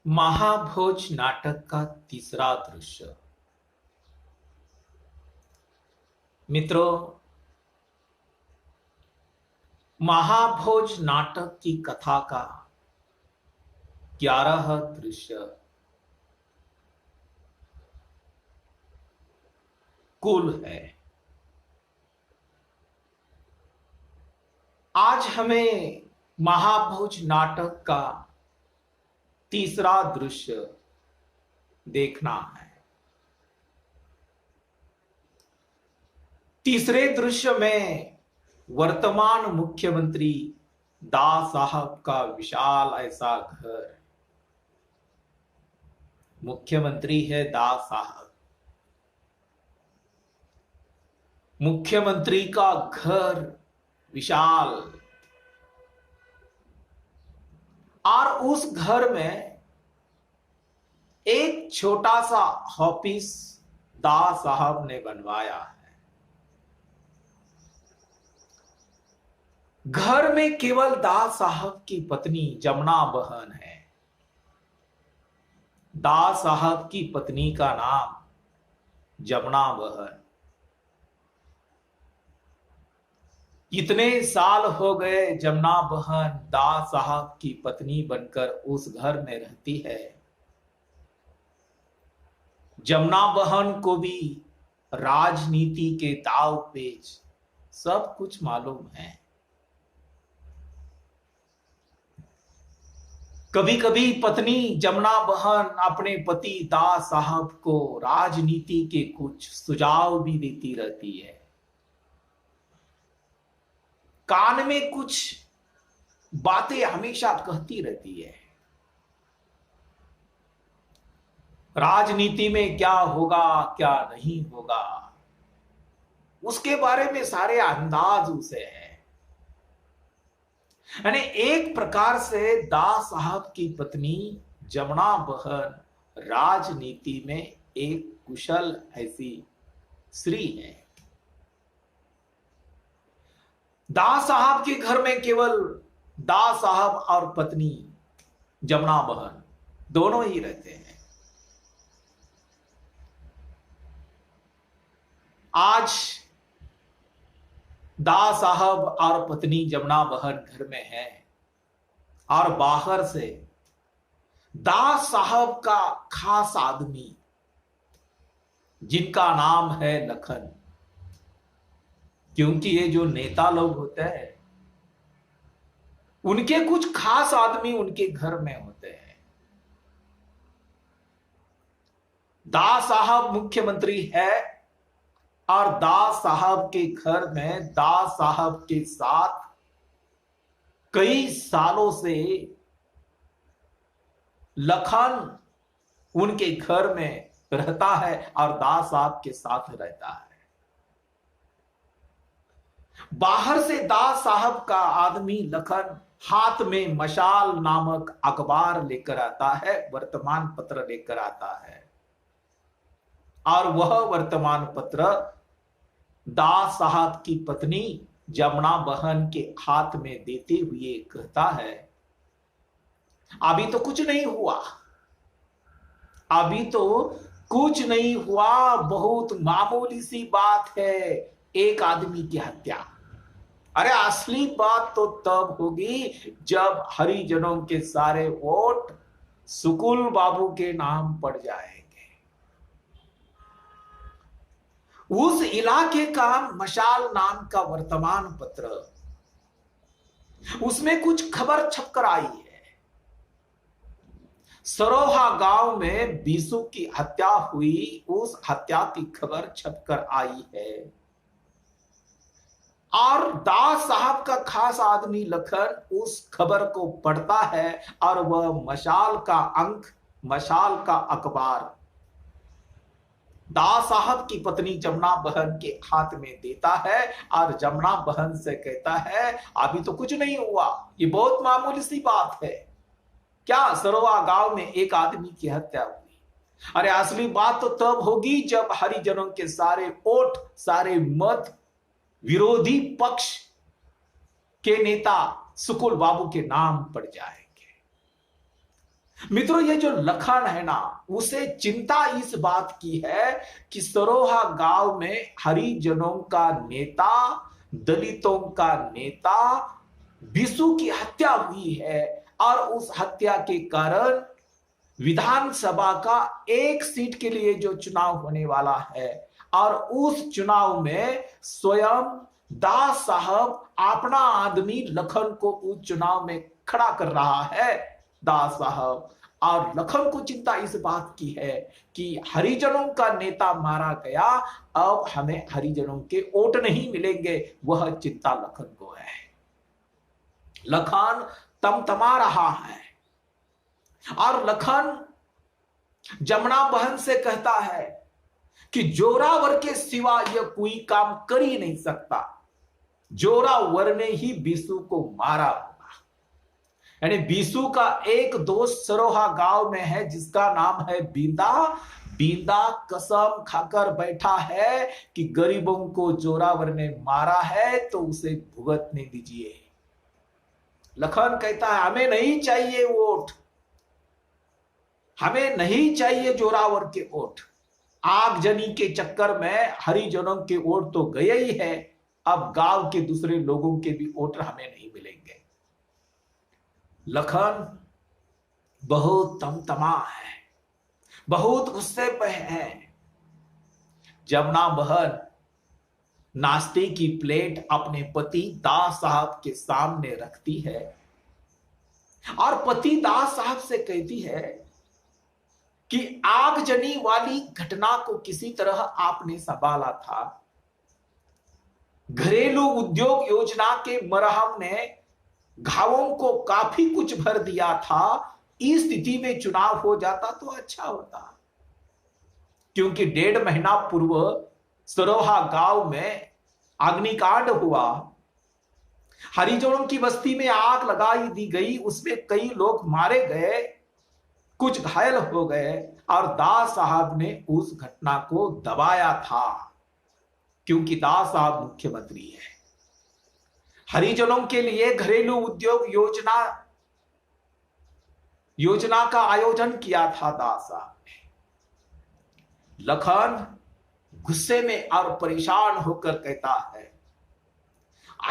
महाभोज नाटक का तीसरा दृश्य। मित्रों, महाभोज नाटक की कथा का 11 दृश्य कुल है। आज हमें महाभोज नाटक का तीसरा दृश्य देखना है। तीसरे दृश्य में वर्तमान मुख्यमंत्री दास साहब का विशाल ऐसा घर। मुख्यमंत्री है दास साहब। मुख्यमंत्री का घर विशाल, और उस घर में एक छोटा सा ऑफिस दास साहब ने बनवाया है। घर में केवल दास साहब की पत्नी जमुना बहन है। दास साहब की पत्नी का नाम जमुना बहन। कितने साल हो गए जमुना बहन दास साहब की पत्नी बनकर उस घर में रहती है। जमुना बहन को भी राजनीति के दाव पेच सब कुछ मालूम है। कभी कभी पत्नी जमुना बहन अपने पति दास साहब को राजनीति के कुछ सुझाव भी देती रहती है। कान में कुछ बातें हमेशा कहती रहती है। राजनीति में क्या होगा क्या नहीं होगा उसके बारे में सारे अंदाज उसे है। यानी एक प्रकार से दास साहब की पत्नी जमुना बहन राजनीति में एक कुशल ऐसी स्त्री है। दास साहब के घर में केवल दास साहब और पत्नी जमुना बहन दोनों ही रहते हैं। आज दास साहब और पत्नी जमुना बहन घर में है और बाहर से दास साहब का खास आदमी जिनका नाम है लखन, क्योंकि ये जो नेता लोग होते हैं उनके कुछ खास आदमी उनके घर में होते हैं। दास साहब मुख्यमंत्री है और दास साहब के घर में दास साहब के साथ कई सालों से लखन उनके घर में रहता है और दास साहब के साथ रहता है। बाहर से दास साहब का आदमी लखन हाथ में मशाल नामक अखबार लेकर आता है, वर्तमान पत्र लेकर आता है, और वह वर्तमान पत्र दास साहब की पत्नी जमुना बहन के हाथ में देते हुए कहता है, अभी तो कुछ नहीं हुआ, अभी तो कुछ नहीं हुआ, बहुत मामूली सी बात है, एक आदमी की हत्या। अरे असली बात तो तब होगी जब हरिजनों के सारे वोट सुकुल बाबू के नाम पड़ जाएंगे। उस इलाके का मशाल नाम का वर्तमान पत्र, उसमें कुछ खबर छपकर आई है। सरोहा गांव में बीसू की हत्या हुई, उस हत्या की खबर छपकर आई है। और दास साहब का खास आदमी लखन उस खबर को पढ़ता है और वह मशाल का अंक, मशाल का अखबार दास साहब की पत्नी जमुना बहन के हाथ में देता है और जमुना बहन से कहता है, अभी तो कुछ नहीं हुआ, ये बहुत मामूली सी बात है। क्या सरोवा गांव में एक आदमी की हत्या हुई? अरे असली बात तो तब होगी जब हरिजनों के सारे वोट, सारे मत विरोधी पक्ष के नेता सुकुल बाबू के नाम पड़ जाएंगे। मित्रों, ये जो लखन है ना, उसे चिंता इस बात की है कि सरोहा गांव में हरिजनों का नेता, दलितों का नेता बिशु की हत्या हुई है, और उस हत्या के कारण विधानसभा का एक सीट के लिए जो चुनाव होने वाला है, और उस चुनाव में स्वयं दास साहब अपना आदमी लखन को उस चुनाव में खड़ा कर रहा है। दास साहब और लखन को चिंता इस बात की है कि हरिजनों का नेता मारा गया, अब हमें हरिजनों के वोट नहीं मिलेंगे, वह चिंता लखन को है। लखन तमतमा रहा है, और लखन जमुना बहन से कहता है कि जोरावर के सिवा यह कोई काम कर ही नहीं सकता, जोरावर ने ही बिशु को मारा होगा। यानी बिशु का एक दोस्त सरोहा गांव में है जिसका नाम है बींदा। बींदा कसम खाकर बैठा है कि गरीबों को जोरावर ने मारा है तो उसे भुगतने दीजिए। लखन कहता है हमें नहीं चाहिए वोट, हमें नहीं चाहिए जोरावर के वोट। आगजनी के चक्कर में हरिजनों के वोट तो गए ही है, अब गांव के दूसरे लोगों के भी वोट हमें नहीं मिलेंगे। लखन बहुत तमतमा है, बहुत गुस्से पे है। जमुना बहन नाश्ते की प्लेट अपने पति दास साहब के सामने रखती है, और पति दास साहब से कहती है कि आगजनी वाली घटना को किसी तरह आपने संभाला था। घरेलू उद्योग योजना के मरहम ने घावों को काफी कुछ भर दिया था। इस स्थिति में चुनाव हो जाता तो अच्छा होता, क्योंकि 1.5 महीना पूर्व सरोहा गांव में अग्निकांड हुआ, हरिजनों की बस्ती में आग लगाई दी गई, उसमें कई लोग मारे गए, कुछ घायल हो गए, और दास साहब ने उस घटना को दबाया था, क्योंकि दास साहब मुख्यमंत्री है। हरिजनों के लिए घरेलू उद्योग योजना का आयोजन किया था दास साहब ने। लखन गुस्से में और परेशान होकर कहता है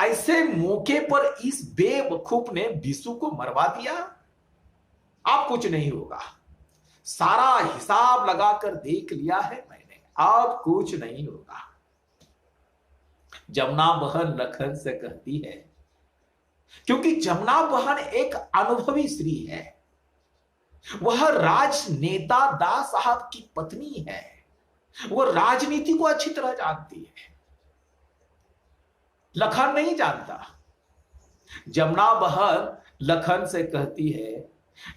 ऐसे मौके पर इस बेवकूफ ने बिशु को मरवा दिया, अब कुछ नहीं होगा, सारा हिसाब लगाकर देख लिया है मैंने, अब कुछ नहीं होगा। जमुना बहन लखन से कहती है, क्योंकि जमुना बहन एक अनुभवी स्त्री है, वह राजनेता दास साहब की पत्नी है, वह राजनीति को अच्छी तरह जानती है। लखन नहीं जानता। जमुना बहन लखन से कहती है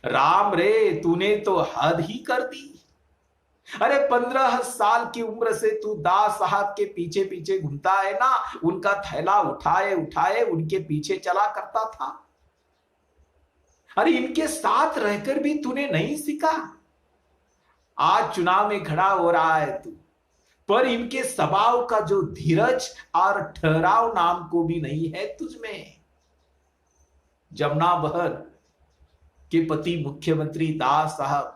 राम रे, तूने तो हद ही कर दी। अरे 15 साल की उम्र से तू दास साहब के पीछे पीछे घूमता है ना, उनका थैला उठाए उठाए उनके पीछे चला करता था। अरे इनके साथ रहकर भी तूने नहीं सीखा। आज चुनाव में खड़ा हो रहा है तू, पर इनके स्वभाव का जो धीरज और ठहराव नाम को भी नहीं है तुझमें। जमुना बहन के पति मुख्यमंत्री दास साहब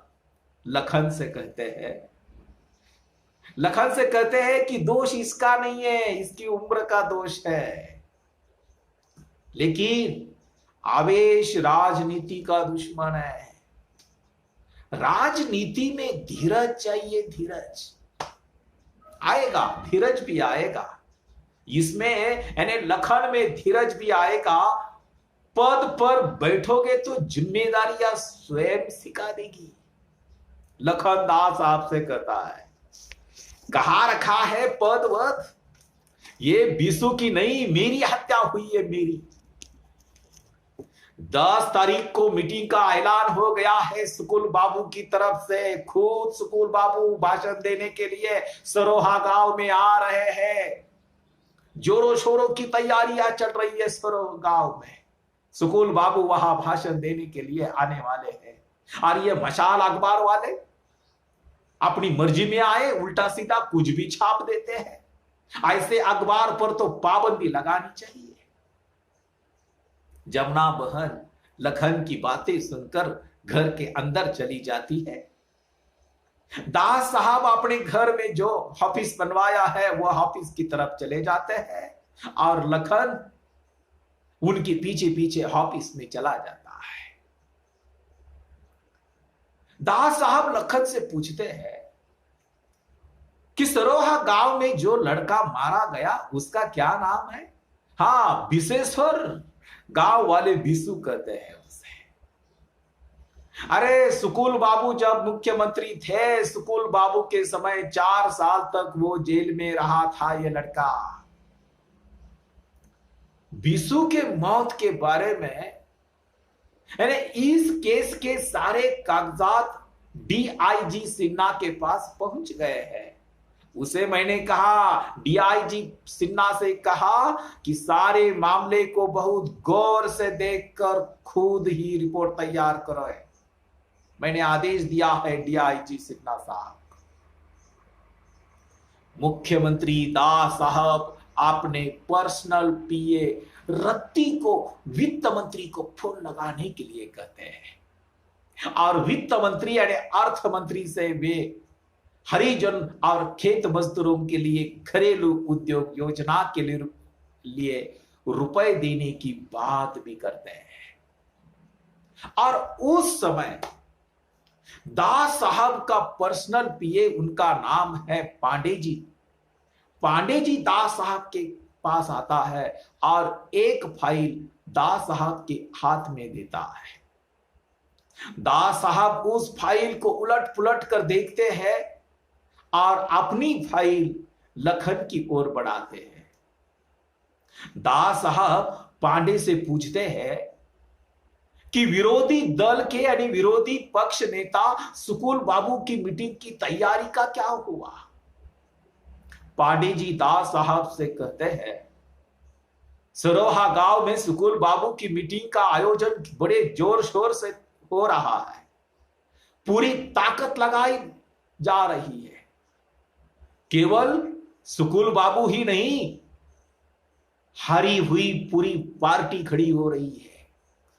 लखन से कहते हैं कि दोष इसका नहीं है, इसकी उम्र का दोष है, लेकिन आवेश राजनीति का दुश्मन है। राजनीति में धीरज चाहिए, धीरज आएगा, धीरज भी आएगा, इसमें यानी लखन में धीरज भी आएगा। पद पर बैठोगे तो जिम्मेदारियां स्वयं सिखा देगी। लखन दास साहब से कहता है कहा रखा है पद वद, ये बिशु की नहीं मेरी हत्या हुई है, मेरी। 10 तारीख को मीटिंग का ऐलान हो गया है सुकुल बाबू की तरफ से। खुद सुकुल बाबू भाषण देने के लिए सरोहा गांव में आ रहे हैं। जोरों शोरों की तैयारियां चल रही है सरोहा गांव में। सुकुल बाबू वहां भाषण देने के लिए आने वाले हैं, और ये मशाल अखबार वाले अपनी मर्जी में आए उल्टा सीधा कुछ भी छाप देते हैं। ऐसे अखबार पर तो पाबंदी लगानी चाहिए। जमुना बहन लखन की बातें सुनकर घर के अंदर चली जाती है। दास साहब अपने घर में जो ऑफिस बनवाया है वह ऑफिस की तरफ चले जाते हैं और लखन उनके पीछे पीछे ऑफिस में चला जाता है। दास साहब लखन से पूछते हैं कि सरोहा गांव में जो लड़का मारा गया उसका क्या नाम है? हाँ, विशेश्वर, गांव वाले विशु कहते हैं उसे। अरे सुकुल बाबू जब मुख्यमंत्री थे, सुकुल बाबू के समय 4 साल तक वो जेल में रहा था ये लड़का। विशु के मौत के बारे में यानी इस केस के सारे कागजात डीआईजी सिन्हा के पास पहुंच गए हैं। उसे मैंने कहा, डीआईजी सिन्हा से कहा कि सारे मामले को बहुत गौर से देखकर खुद ही रिपोर्ट तैयार करो। मैंने आदेश दिया है डीआईजी सिन्हा साहब। मुख्यमंत्री दास साहब अपने पर्सनल पीए रत्ती को वित्त मंत्री को फोन लगाने के लिए कहते हैं और वित्त मंत्री यानी अर्थ मंत्री से वे हरिजन और खेत मजदूरों के लिए घरेलू उद्योग योजना के लिए रुपए देने की बात भी करते हैं। और उस समय दास साहब का पर्सनल पीए, उनका नाम है पांडे जी। पांडे जी दास साहब के पास आता है और एक फाइल दास साहब के हाथ में देता है। दास साहब उस फाइल को उलट पुलट कर देखते हैं और अपनी फाइल लखन की ओर बढ़ाते हैं। दास साहब पांडे से पूछते हैं कि विरोधी दल के यानी विरोधी पक्ष नेता सुकुल बाबू की मीटिंग की तैयारी का क्या हुआ? पांडे जी दास साहब से कहते हैं, सरोहा गांव में सुकुल बाबू की मीटिंग का आयोजन बड़े जोर शोर से हो रहा है, पूरी ताकत लगाई जा रही है। केवल सुकुल बाबू ही नहीं, हारी हुई पूरी पार्टी खड़ी हो रही है।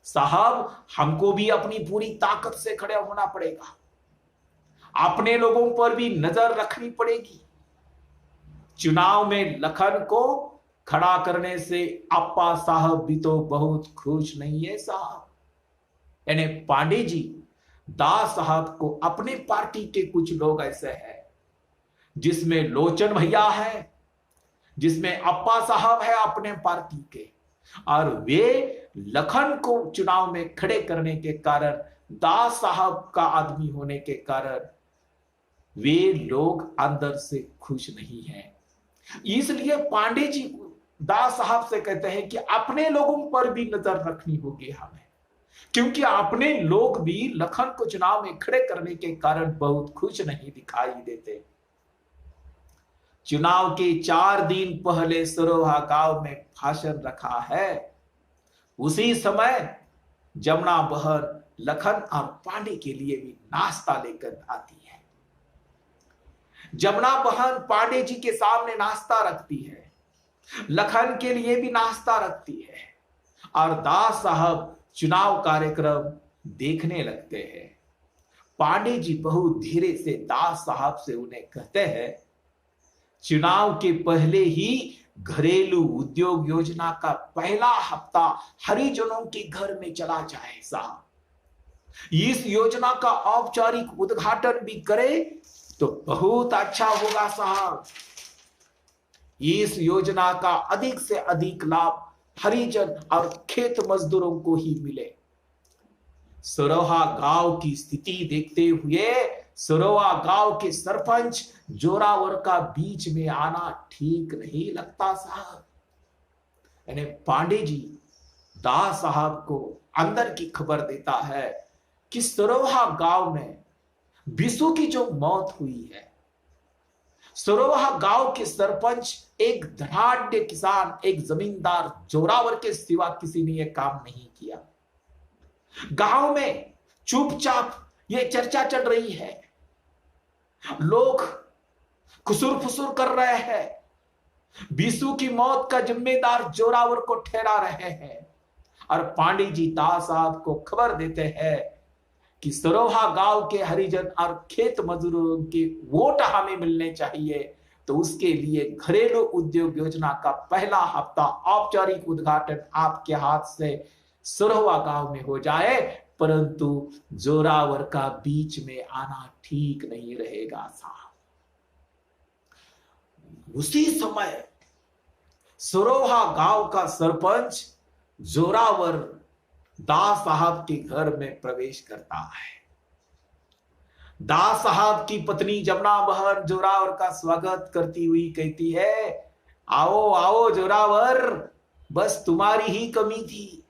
साहब, हमको भी अपनी पूरी ताकत से खड़े होना पड़ेगा, अपने लोगों पर भी नजर रखनी पड़ेगी। चुनाव में लखन को खड़ा करने से अप्पा साहब भी तो बहुत खुश नहीं है साहब। यानी पांडे जी दास साहब को अपने पार्टी के कुछ लोग ऐसे हैं जिसमें लोचन भैया है, जिसमें अप्पा साहब है अपने पार्टी के, और वे लखन को चुनाव में खड़े करने के कारण, दास साहब का आदमी होने के कारण वे लोग अंदर से खुश नहीं हैं। इसलिए पांडे जी दास साहब से कहते हैं कि अपने लोगों पर भी नजर रखनी होगी हमें, क्योंकि अपने लोग भी लखन को चुनाव में खड़े करने के कारण बहुत खुश नहीं दिखाई देते। चुनाव के 4 दिन पहले सरोहा गांव में भाषण रखा है। उसी समय जमुना बहन लखन और पांडे के लिए भी नाश्ता लेकर आती है। जमुना बहन पांडे जी के सामने नाश्ता रखती है, लखन के लिए भी नाश्ता रखती है और दास साहब चुनाव कार्यक्रम देखने लगते हैं। पांडे जी बहुत धीरे से दास साहब से उन्हें कहते हैं, चुनाव के पहले ही घरेलू उद्योग योजना का पहला हफ्ता हरिजनों के घर में चला जाए साहब। इस योजना का औपचारिक उद्घाटन भी करे तो बहुत अच्छा होगा साहब। इस योजना का अधिक से अधिक लाभ हरिजन और खेत मजदूरों को ही मिले। सरोहा गांव की स्थिति देखते हुए सरोहा गांव के सरपंच जोरावर का बीच में आना ठीक नहीं लगता साहब। यानी पांडे जी दास साहब को अंदर की खबर देता है कि सरोहा गांव में विशु की जो मौत हुई है, सरोहा गांव के सरपंच एक धनाढ्य किसान, एक जमींदार जोरावर के सिवा किसी ने यह काम नहीं किया। गांव में चुपचाप यह चर्चा चल रही है, लोग खुसुर फुसुर कर रहे हैं, विशु की मौत का जिम्मेदार जोरावर को ठहरा रहे हैं और पांडे जी दास साहब को खबर देते हैं कि सरोहा गांव के हरिजन और खेत मजदूरों के वोट हमें मिलने चाहिए, तो उसके लिए घरेलू उद्योग योजना का पहला हफ्ता औपचारिक उद्घाटन आपके हाथ से सरोहा गांव में हो जाए, परंतु जोरावर का बीच में आना ठीक नहीं रहेगा साहब। उसी समय सरोहा गांव का सरपंच जोरावर दास साहब के घर में प्रवेश करता है। दास साहब की पत्नी जमुना बहन जोरावर का स्वागत करती हुई कहती है, आओ आओ जोरावर, बस तुम्हारी ही कमी थी।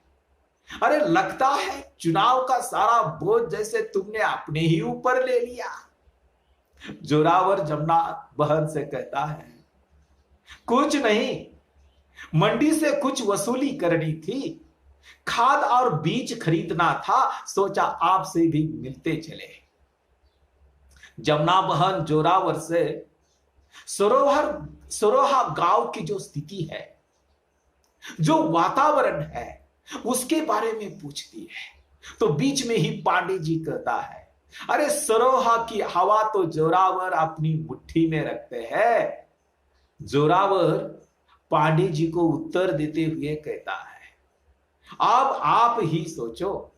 अरे लगता है चुनाव का सारा बोझ जैसे तुमने अपने ही ऊपर ले लिया। जोरावर जमुना बहन से कहता है, कुछ नहीं, मंडी से कुछ वसूली करनी थी, खाद और बीज खरीदना था, सोचा आपसे भी मिलते चले। जमुना बहन जोरावर से सरोहा गांव की जो स्थिति है, जो वातावरण है, उसके बारे में पूछती है। तो बीच में ही पांडे जी कहता है, अरे सरोहा की हवा तो जोरावर अपनी मुट्ठी में रखते हैं। जोरावर पांडे जी को उत्तर देते हुए कहता है, अब आप ही सोचो,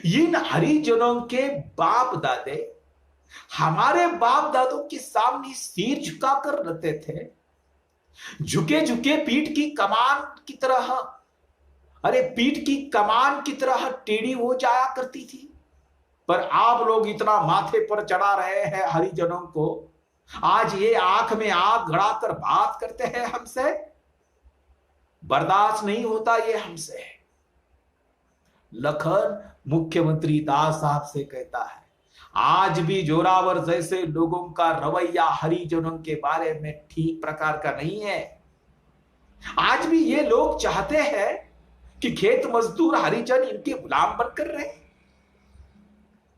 इन हरिजनों के बाप दादे हमारे बाप दादों के सामने सिर झुकाकर रहते थे, झुके झुके पीठ की कमान की तरह, अरे पीठ की कमान की तरह टेढ़ी हो जाया करती थी। पर आप लोग इतना माथे पर चढ़ा रहे हैं हरिजनों को, आज ये आंख में आंख गड़ाकर बात करते हैं हमसे, बर्दाश्त नहीं होता ये हमसे। लखन मुख्यमंत्री दास साहब से कहता है, आज भी जोरावर जैसे लोगों का रवैया हरिजनों के बारे में ठीक प्रकार का नहीं है। आज भी ये लोग चाहते हैं कि खेत मजदूर हरिजन इनके गुलाम बनकर रहे।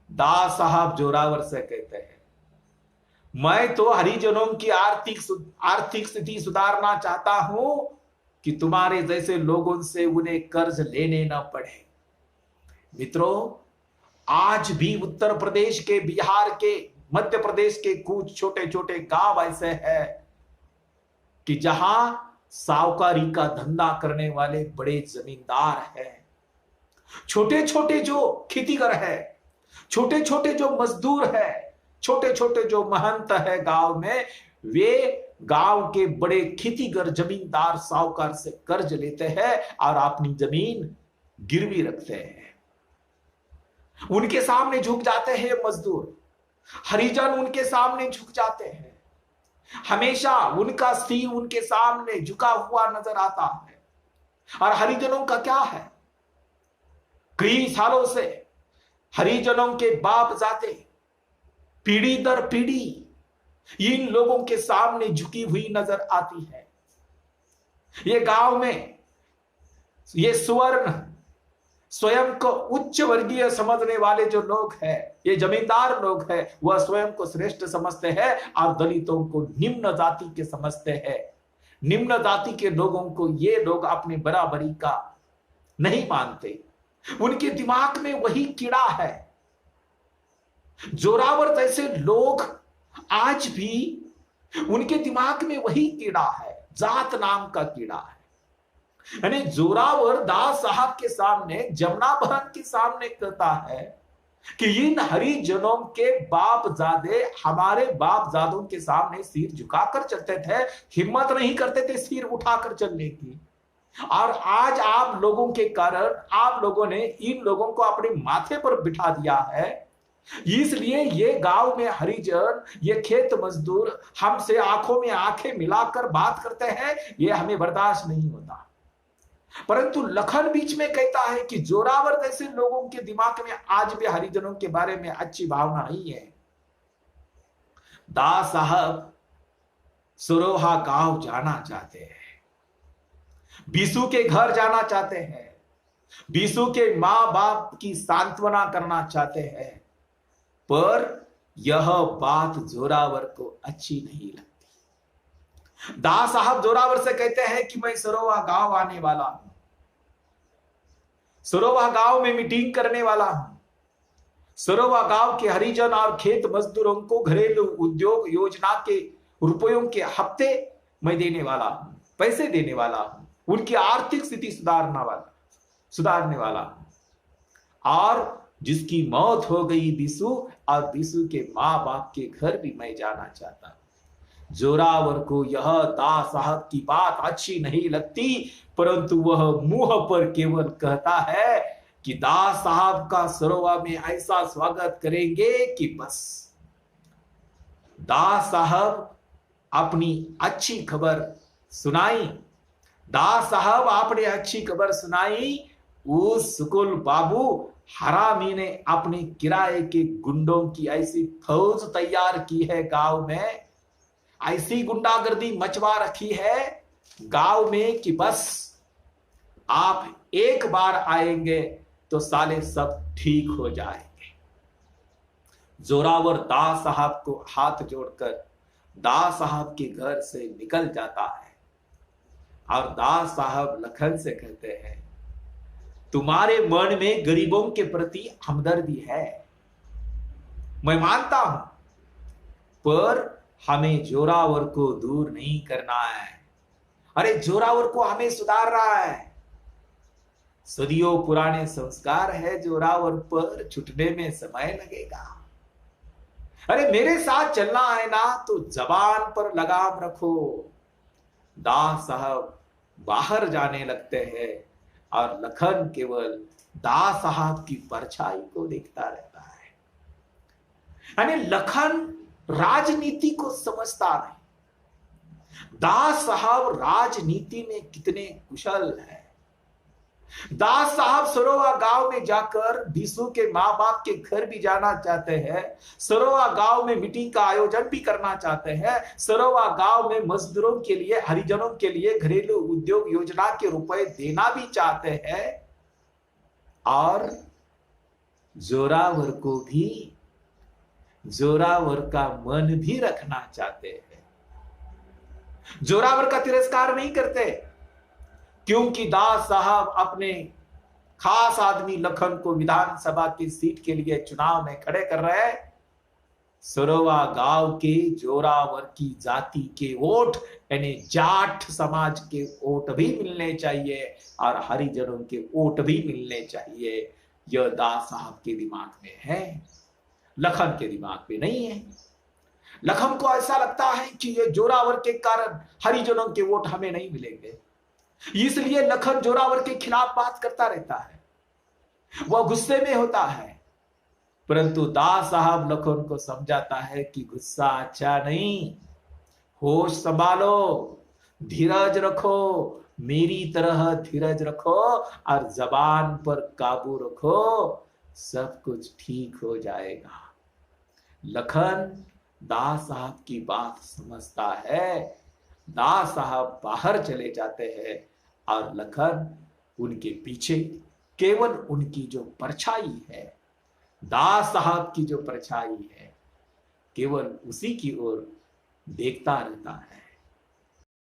दास साहब जोरावर से कहते हैं, मैं तो हरिजनों की आर्थिक स्थिति सुधारना चाहता हूं कि तुम्हारे जैसे लोगों से उन्हें कर्ज लेने न पड़े। मित्रों, आज भी उत्तर प्रदेश के, बिहार के, मध्य प्रदेश के कुछ छोटे छोटे गांव ऐसे हैं कि जहां साहूकारी का धंधा करने वाले बड़े जमींदार हैं, छोटे छोटे जो खेतीगर है, छोटे छोटे जो मजदूर है, छोटे छोटे जो महंत है गांव में, वे गांव के बड़े खेतीगर जमींदार साहूकार से कर्ज लेते हैं और अपनी जमीन गिरवी रखते हैं। उनके सामने झुक जाते हैं मजदूर, हरिजन उनके सामने झुक जाते हैं, हमेशा उनका सिर उनके सामने झुका हुआ नजर आता है। और हरिजनों का क्या है, कई सालों से हरिजनों के बाप जाते पीढ़ी दर पीढ़ी इन लोगों के सामने झुकी हुई नजर आती है। ये गांव में ये सुवर्ण स्वयं को उच्च वर्गीय समझने वाले जो लोग हैं, ये जमींदार लोग हैं, वह स्वयं को श्रेष्ठ समझते हैं और दलितों को निम्न जाति के समझते हैं। निम्न जाति के लोगों को ये लोग अपने बराबरी का नहीं मानते। उनके दिमाग में वही कीड़ा है। जोरावर जैसे लोग आज भी, उनके दिमाग में वही कीड़ा है, जात नाम का कीड़ा है। यानी जोरावर दास साहब के सामने, जमुना बहन के सामने कहता है कि इन हरिजनों के बाप जादे हमारे बाप जादों के सामने सिर झुकाकर चलते थे, हिम्मत नहीं करते थे सिर उठाकर चलने की। और आज आप लोगों के कारण आप लोगों ने इन लोगों को अपने माथे पर बिठा दिया है, इसलिए ये गांव में हरिजन, ये खेत मजदूर हमसे आंखों में आंखें मिलाकर बात करते हैं, ये हमें बर्दाश्त नहीं होता। परंतु लखन बीच में कहता है कि जोरावर जैसे लोगों के दिमाग में आज भी हरिजनों के बारे में अच्छी भावना नहीं है। दास साहब सरोहा गांव जाना चाहते हैं, बीसू के घर जाना चाहते हैं, बीसू के मां बाप की सांत्वना करना चाहते हैं, पर यह बात जोरावर को अच्छी नहीं लगती। दास साहब जोरावर से कहते हैं कि मैं सरोहा गांव आने वाला हूं, सरोहा गांव में मीटिंग करने वाला हूं, सरोवा गांव के हरिजन और खेत मजदूरों को घरेलू उद्योग योजना के रुपयों के हफ्ते मैं देने वाला हूं, पैसे देने वाला हूं, उनकी आर्थिक स्थिति सुधारने वाला हूं। और जिसकी मौत हो गई बिसु, और बिसु के माँ बाप के घर भी मैं जाना चाहता हूं। जोरावर को यह दास साहब की बात अच्छी नहीं लगती, परंतु वह मुंह पर केवल कहता है कि दास साहब का सरोवा में ऐसा स्वागत करेंगे कि बस। दास साहब अपनी अच्छी खबर सुनाई, दास साहब आपने अच्छी खबर सुनाई। उस सुकुल बाबू हरामी ने अपने किराए के गुंडों की ऐसी फौज तैयार की है गांव में, ऐसी गुंडागर्दी मचवा रखी है गांव में कि बस आप एक बार आएंगे तो साले सब ठीक हो जाएंगे। जोरावर दास साहब को हाथ जोड़कर दास साहब के घर से निकल जाता है और दास साहब लखन से कहते हैं, तुम्हारे मन में गरीबों के प्रति हमदर्दी है, मैं मानता हूं, पर हमें जोरावर को दूर नहीं करना है। अरे जोरावर को हमें सुधार रहा है, सदियों पुराने संस्कार है, जोरावर पर छुटने में समय लगेगा। अरे मेरे साथ चलना है ना तो जबान पर लगाम रखो। दास साहब बाहर जाने लगते हैं और लखन केवल दास साहब की परछाई को देखता रहता है। यानी लखन राजनीति को समझता नहीं। दास साहब राजनीति में कितने कुशल हैं। दास साहब सरोवा गांव में जाकर बिसु के माँ बाप के घर भी जाना चाहते हैं, सरोवा गांव में मीटिंग का आयोजन भी करना चाहते हैं, सरोवा गांव में मजदूरों के लिए, हरिजनों के लिए घरेलू उद्योग योजना के रुपए देना भी चाहते हैं, और जोरावर को भी, जोरावर का मन भी रखना चाहते हैं। जोरावर का तिरस्कार नहीं करते, क्योंकि दास साहब अपने खास आदमी लखन को विधानसभा की सीट के लिए चुनाव में खड़े कर रहे हैं। सरोवा गांव के जोरावर की जाति के वोट, यानी जाट समाज के वोट भी मिलने चाहिए और हरिजनों के वोट भी मिलने चाहिए। यह दास साहब के दिमाग में है, लखन के दिमाग में नहीं है। लखन को ऐसा लगता है कि ये जोरावर के कारण हरिजनों के वोट हमें नहीं मिलेंगे, इसलिए लखन जोरावर के खिलाफ बात करता रहता है, वह गुस्से में होता है। परंतु दास साहब लखन को समझाता है कि गुस्सा अच्छा नहीं, होश संभालो, धीरज रखो, मेरी तरह धीरज रखो और जबान पर काबू रखो, सब कुछ ठीक हो जाएगा। लखन दास साहब की बात समझता है। दास साहब बाहर चले जाते हैं और लखन उनके पीछे, केवल उनकी जो परछाई है, दास साहब की जो परछाई है, केवल उसी की ओर देखता रहता है।